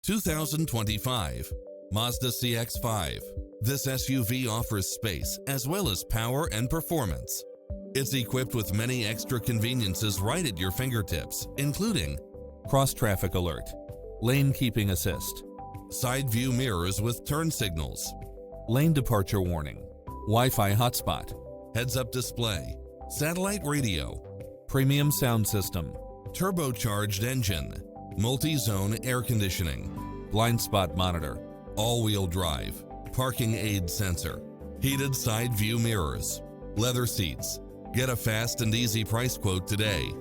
2025 Mazda CX-5. This SUV offers space as well as power and performance. It's equipped with many extra conveniences right at your fingertips, including cross-traffic alert, lane keeping assist, side view mirrors with turn signals, lane departure warning, Wi-Fi hotspot, heads-up display, satellite radio, premium sound system, turbocharged engine, multi-zone air conditioning, blind spot monitor, all-wheel drive, parking aid sensor, heated side view mirrors, leather seats. Get a fast and easy price quote today